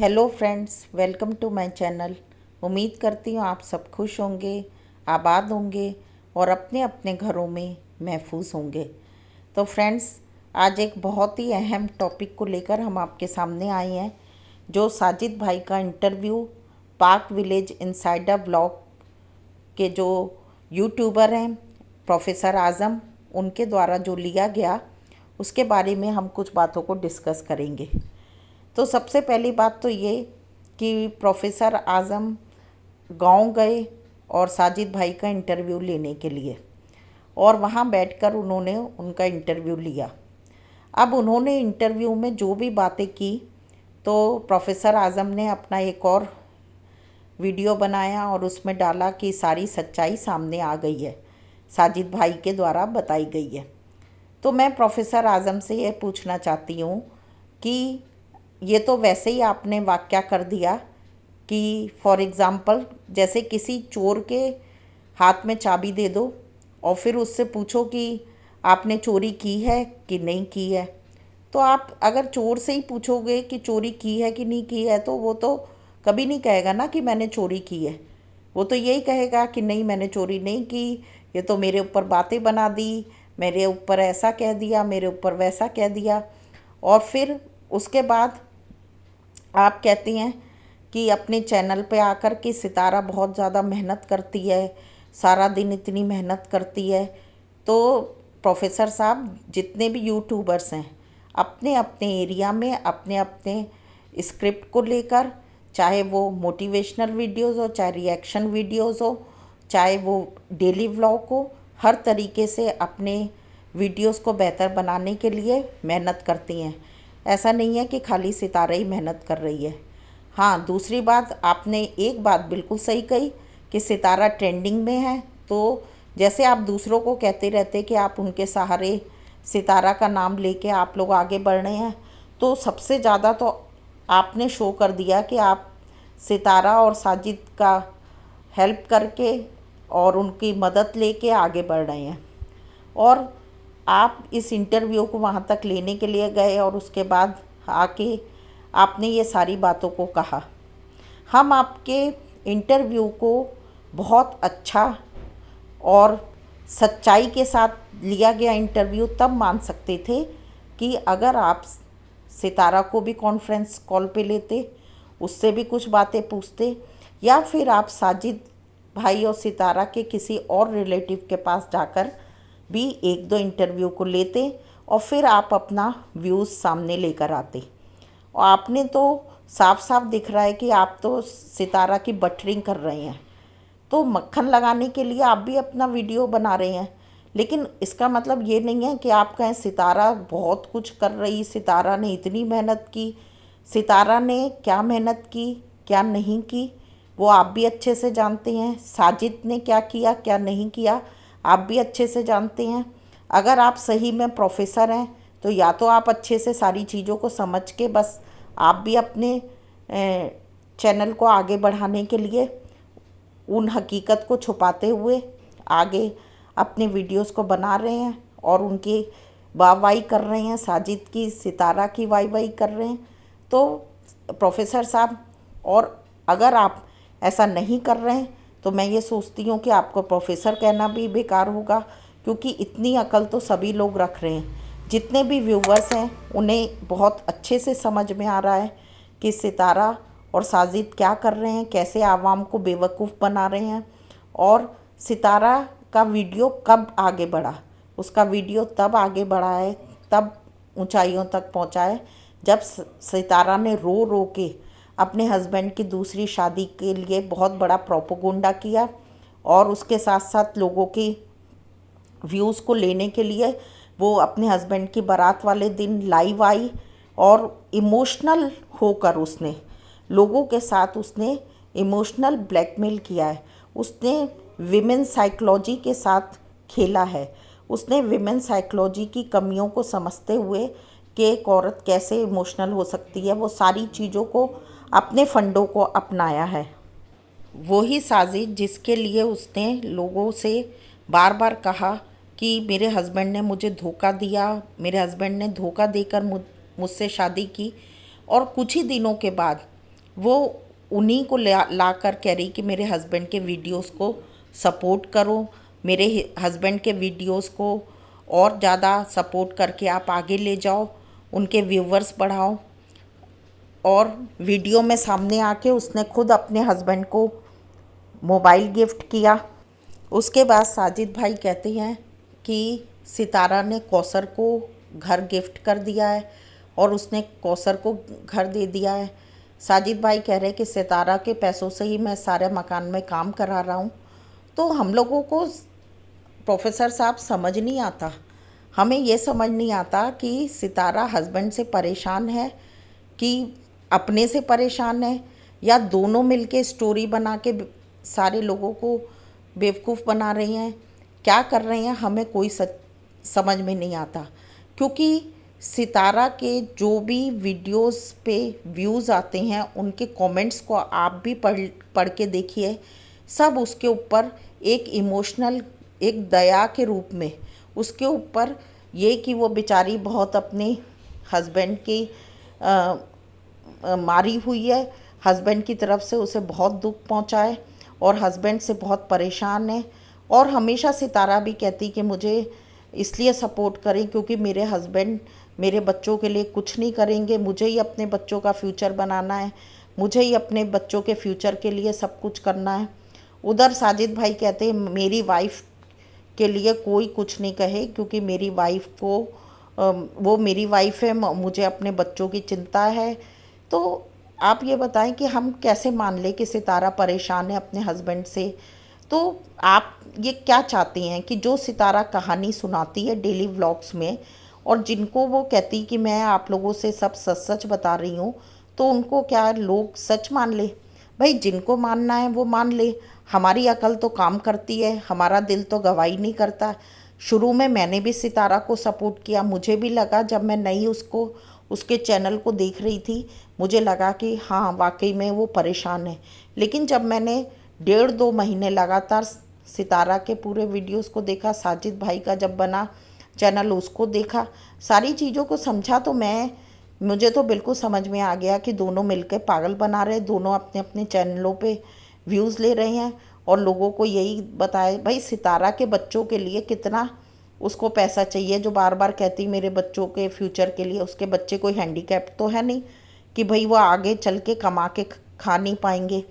Hello friends, welcome to my channel. उम्मीद करती हूँ आप सब खुश होंगे, आबाद होंगे और अपने अपने घरों में महफूज होंगे। तो फ्रेंड्स, आज एक बहुत ही अहम टॉपिक को लेकर हम आपके सामने आए हैं, जो साजिद भाई का interview park village insider blog के जो यूट्यूबर हैं प्रोफेसर आज़म, उनके द्वारा जो लिया गया, उसके बारे में हम कुछ बातों को डिस्कस करेंगे। तो सबसे पहली बात तो ये कि प्रोफेसर आज़म गांव गए और साजिद भाई का इंटरव्यू लेने के लिए, और वहाँ बैठकर उन्होंने उनका इंटरव्यू लिया। अब उन्होंने इंटरव्यू में जो भी बातें की, तो प्रोफेसर आज़म ने अपना एक और वीडियो बनाया और उसमें डाला कि सारी सच्चाई सामने आ गई है, साजिद भाई के द्वारा बताई गई है। तो मैं प्रोफेसर आज़म से ये पूछना चाहती हूँ कि ये तो वैसे ही आपने वाक्या कर दिया कि फॉर एग्ज़ाम्पल जैसे किसी चोर के हाथ में चाबी दे दो और फिर उससे पूछो कि आपने चोरी की है कि नहीं की है। तो आप अगर चोर से ही पूछोगे कि चोरी की है कि नहीं की है, तो वो तो कभी नहीं कहेगा ना कि मैंने चोरी की है। वो तो यही कहेगा कि नहीं, मैंने चोरी नहीं की, ये तो मेरे ऊपर बातें बना दी, मेरे ऊपर ऐसा कह दिया, मेरे ऊपर वैसा कह दिया। और फिर उसके बाद आप कहती हैं कि अपने चैनल पे आकर कि सितारा बहुत ज़्यादा मेहनत करती है, सारा दिन इतनी मेहनत करती है। तो प्रोफेसर साहब, जितने भी यूट्यूबर्स हैं, अपने अपने एरिया में अपने अपने स्क्रिप्ट को लेकर, चाहे वो मोटिवेशनल वीडियोस हो, चाहे रिएक्शन वीडियोस हो, चाहे वो डेली व्लॉग हो, हर तरीके से अपने वीडियोस को बेहतर बनाने के लिए मेहनत करती हैं। ऐसा नहीं है कि खाली सितारा ही मेहनत कर रही है। हाँ, दूसरी बात, आपने एक बात बिल्कुल सही कही कि सितारा ट्रेंडिंग में है। तो जैसे आप दूसरों को कहते रहते कि आप उनके सहारे सितारा का नाम लेके आप लोग आगे बढ़ रहे हैं, तो सबसे ज़्यादा तो आपने शो कर दिया कि आप सितारा और साजिद का हेल्प करके और उनकी मदद लेके आगे बढ़ रहे हैं। और आप इस इंटरव्यू को वहाँ तक लेने के लिए गए और उसके बाद आके आपने ये सारी बातों को कहा। हम आपके इंटरव्यू को बहुत अच्छा और सच्चाई के साथ लिया गया इंटरव्यू तब मान सकते थे कि अगर आप सितारा को भी कॉन्फ्रेंस कॉल पे लेते, उससे भी कुछ बातें पूछते, या फिर आप साजिद भाई और सितारा के किसी और रिलेटिव के पास जाकर भी एक दो इंटरव्यू को लेते और फिर आप अपना व्यूज़ सामने लेकर आते। और आपने तो साफ साफ दिख रहा है कि आप तो सितारा की बटरिंग कर रहे हैं, तो मक्खन लगाने के लिए आप भी अपना वीडियो बना रहे हैं। लेकिन इसका मतलब ये नहीं है कि आप कहें सितारा बहुत कुछ कर रही, सितारा ने इतनी मेहनत की। सितारा ने क्या मेहनत की, क्या नहीं की, वो आप भी अच्छे से जानते हैं। साजिद ने क्या किया, क्या नहीं किया, आप भी अच्छे से जानते हैं। अगर आप सही में प्रोफेसर हैं, तो या तो आप अच्छे से सारी चीज़ों को समझ के बस आप भी अपने चैनल को आगे बढ़ाने के लिए उन हकीकत को छुपाते हुए आगे अपने वीडियोस को बना रहे हैं और उनकी वाहवाही कर रहे हैं, साजिद की, सितारा की वाहवाही कर रहे हैं। तो प्रोफेसर साहब, और अगर आप ऐसा नहीं कर रहे हैं तो मैं ये सोचती हूँ कि आपको प्रोफेसर कहना भी बेकार होगा, क्योंकि इतनी अकल तो सभी लोग रख रहे हैं। जितने भी व्यूवर्स हैं उन्हें बहुत अच्छे से समझ में आ रहा है कि सितारा और साजिद क्या कर रहे हैं, कैसे आवाम को बेवकूफ़ बना रहे हैं। और सितारा का वीडियो कब आगे बढ़ा, उसका वीडियो तब आगे बढ़ा है, तब ऊंचाइयों तक पहुंचा है, जब सितारा ने रो रो के अपने हस्बैंड की दूसरी शादी के लिए बहुत बड़ा प्रोपोगंडा किया और उसके साथ साथ लोगों की व्यूज़ को लेने के लिए वो अपने हस्बैंड की बारात वाले दिन लाइव आई और इमोशनल होकर उसने लोगों के साथ उसने इमोशनल ब्लैकमेल किया है। उसने विमेन साइकोलॉजी के साथ खेला है। उसने विमेन साइकोलॉजी की कमियों को समझते हुए कि एक औरत कैसे इमोशनल हो सकती है, वो सारी चीज़ों को अपने फंडों को अपनाया है। वही साजिद जिसके लिए उसने लोगों से बार बार कहा कि मेरे हस्बैंड ने मुझे धोखा दिया, मेरे हस्बैंड ने धोखा देकर मुझसे शादी की। और कुछ ही दिनों के बाद वो उन्हीं को ला कर कह रही कि मेरे हस्बैंड के वीडियोस को सपोर्ट करो, मेरे हस्बैंड के वीडियोस को और ज़्यादा सपोर्ट करके आप आगे ले जाओ, उनके व्यूवर्स बढ़ाओ। और वीडियो में सामने आके उसने खुद अपने हस्बैंड को मोबाइल गिफ्ट किया। उसके बाद साजिद भाई कहते हैं कि सितारा ने कौसर को घर गिफ्ट कर दिया है और उसने कौसर को घर दे दिया है। साजिद भाई कह रहे हैं कि सितारा के पैसों से ही मैं सारे मकान में काम करा रहा हूँ। तो हम लोगों को प्रोफेसर साहब समझ नहीं आता, हमें ये समझ नहीं आता कि सितारा हस्बैंड से परेशान है कि अपने से परेशान है, या दोनों मिलके स्टोरी बना के सारे लोगों को बेवकूफ़ बना रही हैं। क्या कर रहे हैं हमें कोई समझ में नहीं आता। क्योंकि सितारा के जो भी वीडियोस पे व्यूज़ आते हैं उनके कमेंट्स को आप भी पढ़ के देखिए, सब उसके ऊपर एक इमोशनल, एक दया के रूप में उसके ऊपर ये कि वो बेचारी बहुत अपने हस्बैंड की मारी हुई है, हस्बैंड की तरफ से उसे बहुत दुख पहुंचा है और हस्बैंड से बहुत परेशान है। और हमेशा सितारा भी कहती कि मुझे इसलिए सपोर्ट करें क्योंकि मेरे हस्बैंड मेरे बच्चों के लिए कुछ नहीं करेंगे, मुझे ही अपने बच्चों का फ्यूचर बनाना है, मुझे ही अपने बच्चों के फ्यूचर के लिए सब कुछ करना है। उधर साजिद भाई कहते हैं मेरी वाइफ के लिए कोई कुछ नहीं कहे क्योंकि मेरी वाइफ को वो मेरी वाइफ है, मुझे अपने बच्चों की चिंता है। तो आप ये बताएं कि हम कैसे मान लें कि सितारा परेशान है अपने हस्बैंड से। तो आप ये क्या चाहती हैं कि जो सितारा कहानी सुनाती है डेली व्लॉग्स में और जिनको वो कहती कि मैं आप लोगों से सब सच सच बता रही हूँ, तो उनको क्या लोग सच मान ले? भाई जिनको मानना है वो मान ले, हमारी अकल तो काम करती है, हमारा दिल तो गवाही नहीं करता। शुरू में मैंने भी सितारा को सपोर्ट किया, मुझे भी लगा जब मैं नई उसके चैनल को देख रही थी, मुझे लगा कि हाँ वाकई में वो परेशान है। लेकिन जब मैंने 1.5-2 महीने लगातार सितारा के पूरे वीडियोस को देखा, साजिद भाई का जब बना चैनल उसको देखा, सारी चीज़ों को समझा, तो मुझे तो बिल्कुल समझ में आ गया कि दोनों मिलकर पागल बना रहे, दोनों अपने अपने चैनलों पे व्यूज़ ले रहे हैं और लोगों को यही बताए। भाई सितारा के बच्चों के लिए कितना उसको पैसा चाहिए, जो बार बार कहती मेरे बच्चों के फ्यूचर के लिए। उसके बच्चे कोई हैंडीकैप तो है नहीं कि भाई वो आगे चल के कमा के खा नहीं पाएंगे।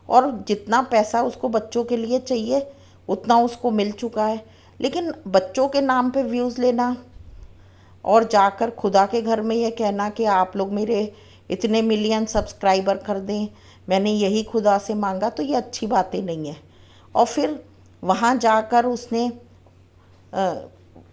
और जितना पैसा उसको बच्चों के लिए चाहिए उतना उसको मिल चुका है। लेकिन बच्चों के नाम पे व्यूज़ लेना और जाकर खुदा के घर में ये कहना कि आप लोग मेरे इतने मिलियन सब्सक्राइबर कर दें, मैंने यही खुदा से मांगा, तो ये अच्छी बातें नहीं है। और फिर वहाँ जाकर उसने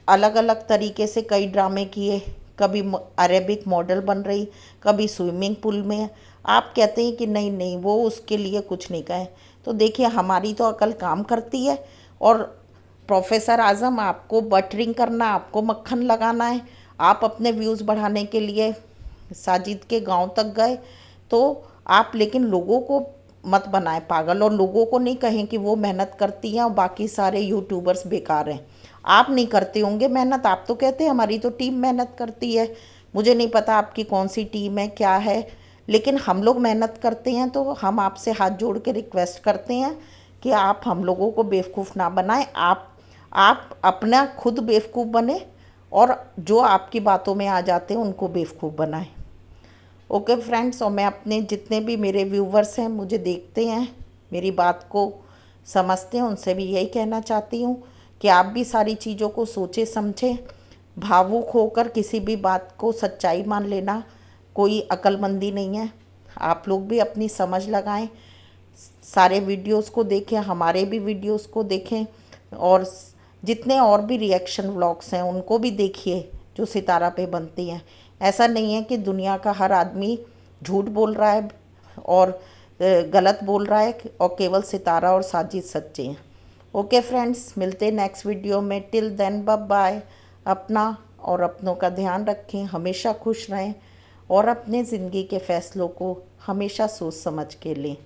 अलग अलग तरीके से कई ड्रामे किए, कभी अरेबिक मॉडल बन रही, कभी स्विमिंग पूल में। आप कहते हैं कि नहीं नहीं वो उसके लिए कुछ नहीं कहे, तो देखिए हमारी तो अकल काम करती है। और प्रोफेसर आज़म, आपको बटरिंग करना, आपको मक्खन लगाना है, आप अपने व्यूज़ बढ़ाने के लिए साजिद के गांव तक गए, तो आप लेकिन लोगों को मत बनाएं पागल और लोगों को नहीं कहें कि वो मेहनत करती हैं और बाकी सारे यूट्यूबर्स बेकार हैं। आप नहीं करते होंगे मेहनत, आप तो कहते हैं हमारी तो टीम मेहनत करती है। मुझे नहीं पता आपकी कौन सी टीम है क्या है, लेकिन हम लोग मेहनत करते हैं। तो हम आपसे हाथ जोड़ के रिक्वेस्ट करते हैं कि आप हम लोगों को बेवकूफ़ ना बनाएं, आप अपना खुद बेवकूफ़ बने और जो आपकी बातों में आ जाते हैं उनको बेवकूफ़ बनाएं। ओके फ्रेंड्स, और मैं अपने जितने भी मेरे व्यूवर्स हैं, मुझे देखते हैं, मेरी बात को समझते हैं, उनसे भी यही कहना चाहती हूँ कि आप भी सारी चीज़ों को सोचें समझें। भावुक होकर किसी भी बात को सच्चाई मान लेना कोई अक्लमंदी नहीं है। आप लोग भी अपनी समझ लगाएं, सारे वीडियोस को देखें, हमारे भी वीडियोस को देखें और जितने और भी रिएक्शन व्लॉग्स हैं उनको भी देखिए जो सितारा पे बनती हैं। ऐसा नहीं है कि दुनिया का हर आदमी झूठ बोल रहा है और गलत बोल रहा है और केवल सितारा और साजिद सच्चे हैं। ओके फ्रेंड्स, मिलते हैं नेक्स्ट वीडियो में। Till then bye bye. अपना और अपनों का ध्यान रखें, हमेशा खुश रहें और अपने ज़िंदगी के फ़ैसलों को हमेशा सोच समझ के लें।